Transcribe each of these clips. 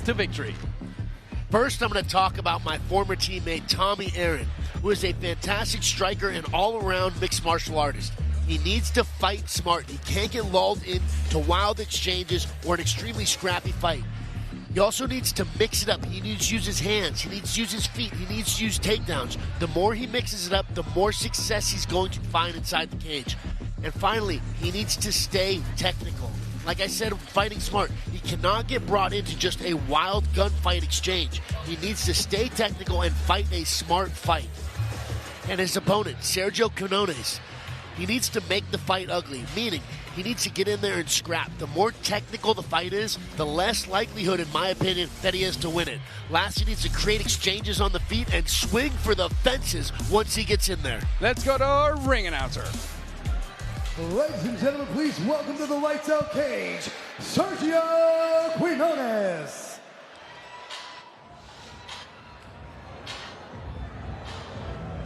to victory. First, I'm going to talk about my former teammate, Tommy Aaron, who is a fantastic striker and all-around mixed martial artist. He needs to fight smart. He can't get lulled into wild exchanges or an extremely scrappy fight. He also needs to mix it up. He needs to use his hands. He needs to use his feet. He needs to use takedowns. The more he mixes it up, the more success he's going to find inside the cage. And finally, he needs to stay technical. Like I said, fighting smart. He cannot get brought into just a wild gunfight exchange. He needs to stay technical and fight a smart fight. And his opponent, Sergio Quinones, he needs to make the fight ugly, meaning he needs to get in there and scrap. The more technical the fight is, the less likelihood, in my opinion, that he has to win it. Last, he needs to create exchanges on the feet and swing for the fences once he gets in there. Let's go to our ring announcer. Ladies and gentlemen, please welcome to the Lights Out cage, Sergio Quinones.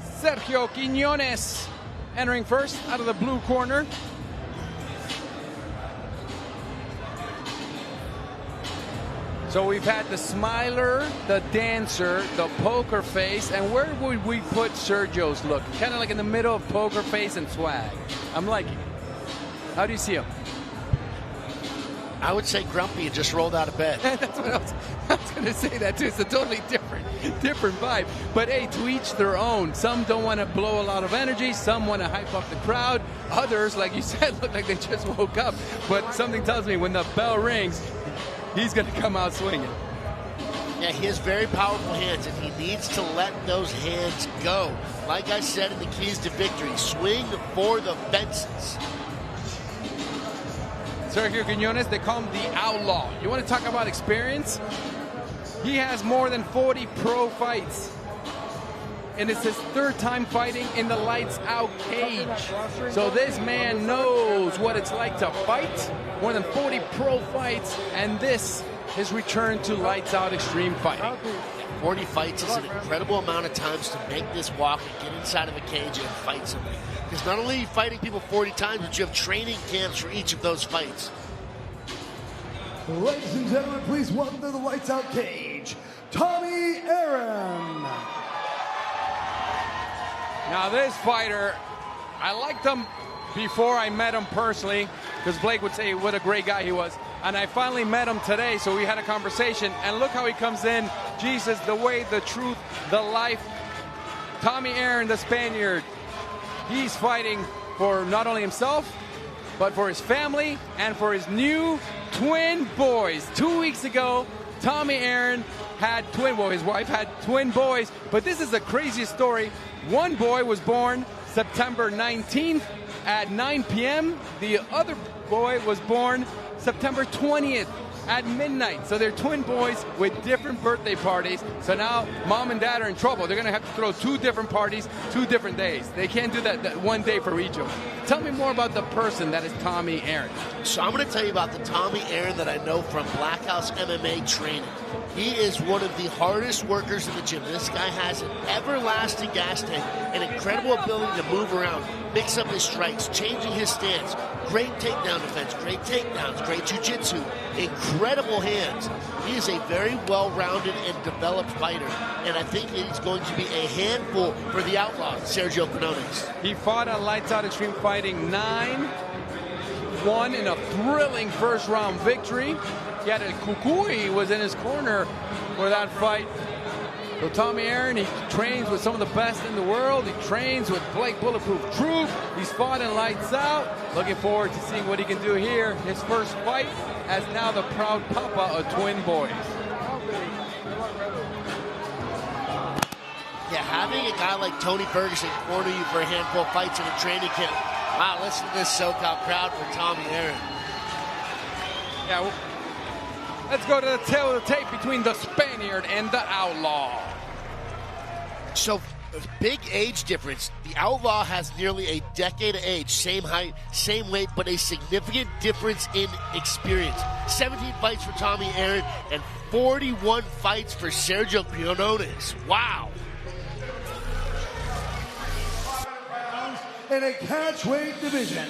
Sergio Quinones entering first out of the blue corner. So we've had the smiler, the dancer, the poker face, and where would we put Sergio's look? Kind of like in the middle of poker face and swag. I'm liking it. How do you see him? I would say grumpy and just rolled out of bed. That's what I was going to say that too. It's a totally different vibe. But hey, to each their own. Some don't want to blow a lot of energy. Some want to hype up the crowd. Others, like you said, look like they just woke up. But something tells me when the bell rings, he's going to come out swinging. Yeah, he has very powerful hands, and he needs to let those hands go. Like I said in the keys to victory, swing for the fences. Sergio Quinones, they call him the Outlaw. You want to talk about experience? He has more than 40 pro fights. And it's his third time fighting in the Lights Out cage. So this man knows what it's like to fight. More than 40 pro fights, and this his return to Lights Out extreme fighting. 40 fights is an incredible amount of times to make this walk and get inside of a cage and fight somebody. Because not only are you fighting people 40 times, but you have training camps for each of those fights. Ladies and gentlemen, please welcome to the Lights Out cage, Tommy Aaron. Now this fighter, I liked him before I met him personally, because Blake would say what a great guy he was. And I finally met him today, so we had a conversation. And look how he comes in. Jesus, the way, the truth, the life. Tommy Aaron, the Spaniard, he's fighting for not only himself, but for his family and for his new twin boys. 2 weeks ago, Tommy Aaron had twin boys. His wife had twin boys. But this is the craziest story. One boy was born September 19th at 9 p.m. The other boy was born September 20th at midnight. So they're twin boys with different birthday parties. So now mom and dad are in trouble. They're going to have to throw 2 different parties, 2 different days. They can't do that one day for each of them. Tell me more about the person that is Tommy Aaron. So I'm going to tell you about the Tommy Aaron that I know from Black House MMA training. He is one of the hardest workers in the gym. This guy has an everlasting gas tank, an incredible ability to move around, mix up his strikes, changing his stance, great takedown defense, great takedowns, great jiu-jitsu, incredible hands. He is a very well-rounded and developed fighter, and I think he's going to be a handful for the outlaw, Sergio Quinones. He fought on Lights Out Extreme Fighting 9, won in a thrilling first-round victory. Yet Kukui was in his corner for that fight. So Tommy Aaron, he trains with some of the best in the world. He trains with Blake Bulletproof Troop. He's fought in Lights Out. Looking forward to seeing what he can do here. His first fight as now the proud papa of twin boys. Yeah, having a guy like Tony Ferguson corner you for a handful of fights in a training camp. Wow, listen to this SoCal crowd for Tommy Aaron. Yeah, well, let's go to the tail of the tape between the Spaniard and the Outlaw. So, big age difference. The Outlaw has nearly a decade of age. Same height, same weight, but a significant difference in experience. 17 fights for Tommy Aaron and 41 fights for Sergio Quinones. Wow. In a catchweight division.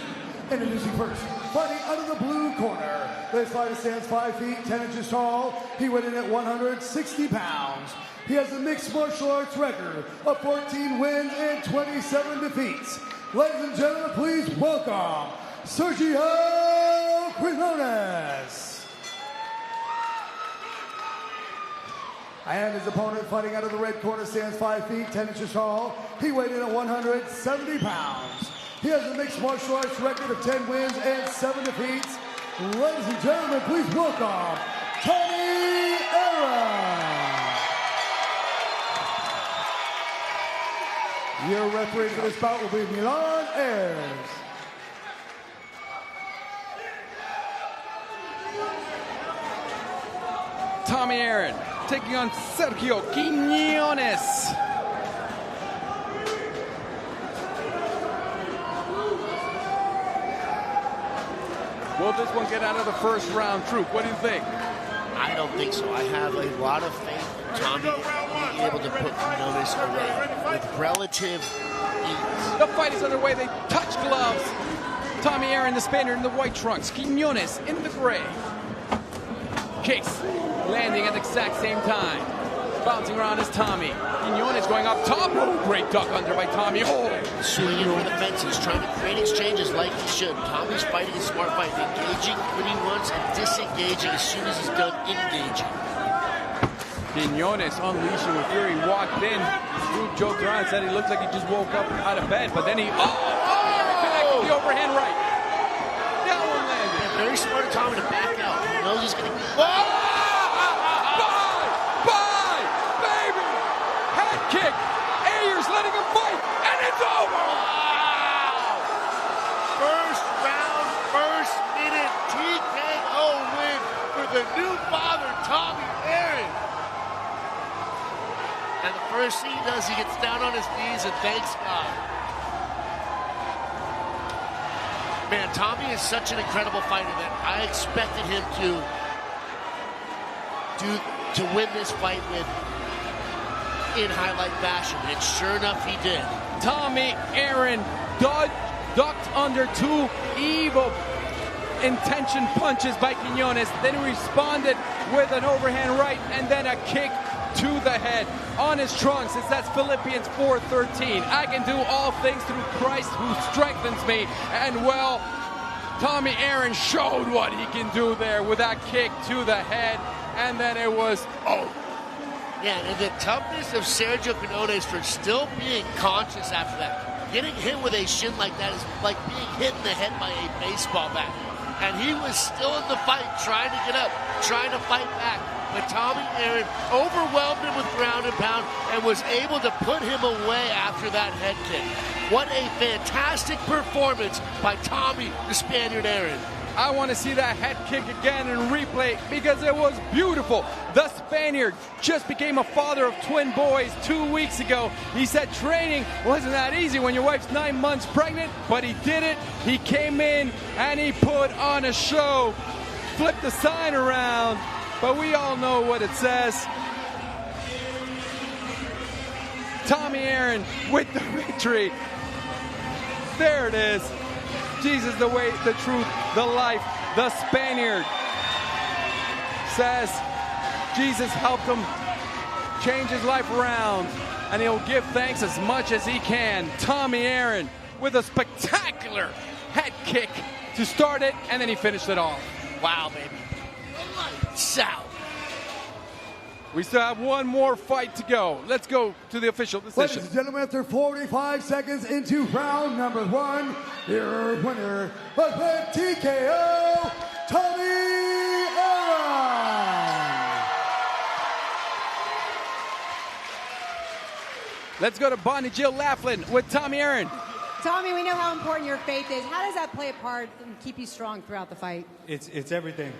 Introducing first, fighting out of the blue corner. This fighter stands 5 feet 10 inches tall. He weighed in at 160 pounds. He has a mixed martial arts record of 14 wins and 27 defeats. Ladies and gentlemen, please welcome Sergio Quinones. And his opponent fighting out of the red corner stands 5 feet 10 inches tall. He weighed in at 170 pounds. He has a mixed martial arts record of 10 wins and 7 defeats. Ladies and gentlemen, please welcome Tommy Aaron. Your referee for this bout will be Milan Ayers. Tommy Aaron taking on Sergio Quinones. Will this one get out of the first round, Troop? What do you think? I don't think so. I have a lot of faith in Tommy being able to put Quinones away with relative ease. The fight is underway. They touch gloves. Tommy Aaron, the Spaniard, in the white trunks. Quinones in the gray. Kicks landing at the exact same time. Bouncing around is Tommy. Quinones going up top. Oh, great duck under by Tommy. Oh, swinging for the fences, trying to create exchanges like he should. Tommy's fighting a smart fight, engaging when he wants and disengaging as soon as he's done engaging. Quinones unleashing with fury. Walked in. Drew joked around, said he looked like he just woke up out of bed, but then he connected the overhand right. That one landed. Yeah, very smart of Tommy to back out. He knows he's going to. Kick. Ayers letting him fight, and it's over. Wow! First round, first minute TKO win for the new father, Tommy Aaron. And the first thing he does, he gets down on his knees and thanks God. Man, Tommy is such an incredible fighter that I expected him to win this fight with in highlight fashion, and sure enough he did. Tommy Aaron ducked under two evil intention punches by Quinones, then he responded with an overhand right and then a kick to the head on his trunks. That's Philippians 4:13. I can do all things through Christ who strengthens me. And well, Tommy Aaron showed what he can do there with that kick to the head, and then it was over. Yeah, and the toughness of Sergio Quinones for still being conscious after that. Getting hit with a shin like that is like being hit in the head by a baseball bat. And he was still in the fight, trying to get up, trying to fight back. But Tommy Aaron overwhelmed him with ground and pound and was able to put him away after that head kick. What a fantastic performance by Tommy the Spaniard Aaron. I want to see that head kick again in replay because it was beautiful. The Spaniard just became a father of twin boys 2 weeks ago. He said training wasn't that easy when your wife's 9 months pregnant, but he did it. He came in and he put on a show. Flipped the sign around, but we all know what it says. Tommy Aaron with the victory. There it is. Jesus, the way, the truth, the life. The Spaniard says Jesus helped him change his life around, and he'll give thanks as much as he can. Tommy Aaron with a spectacular head kick to start it, and then he finished it off. Wow, baby. Lights out. We still have one more fight to go. Let's go to the official decision. Ladies and gentlemen, after 45 seconds into round number 1, your winner by TKO, Tommy Aaron. Let's go to Bonnie Jill Laughlin with Tommy Aaron. Tommy, we know how important your faith is. How does that play a part and keep you strong throughout the fight? It's everything.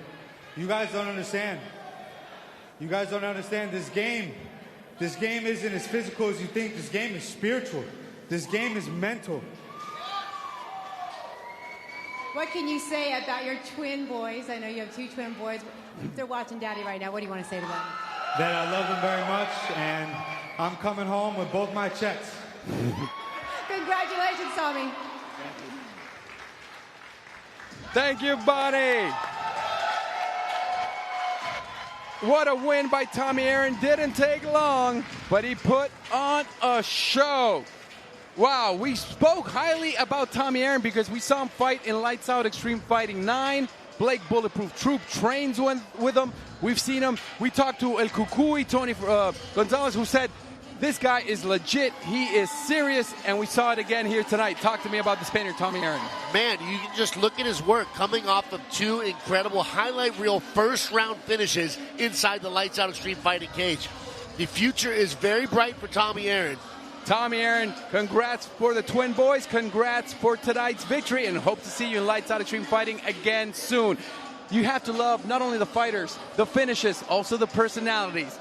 You guys don't understand. You guys don't understand this game. This game isn't as physical as you think. This game is spiritual. This game is mental. What can you say about your twin boys? I know you have 2 twin boys. They're watching Daddy right now. What do you want to say to them? That I love them very much, and I'm coming home with both my checks. Congratulations, Tommy. Thank you, Bonnie. What a win by Tommy Aaron. Didn't take long, but he put on a show. Wow, we spoke highly about Tommy Aaron because we saw him fight in Lights Out Extreme Fighting 9. Blake Bulletproof Troop trains with him. We've seen him. We talked to El Cucuy, Tony Gonzalez, who said, this guy is legit. He is serious, and we saw it again here tonight. Talk to me about the Spaniard, Tommy Aaron. Man, you can just look at his work coming off of 2 incredible highlight reel first-round finishes inside the Lights Out Extreme Fighting cage. The future is very bright for Tommy Aaron. Tommy Aaron, congrats for the Twin Boys. Congrats for tonight's victory, and hope to see you in Lights Out Extreme Fighting again soon. You have to love not only the fighters, the finishes, also the personalities.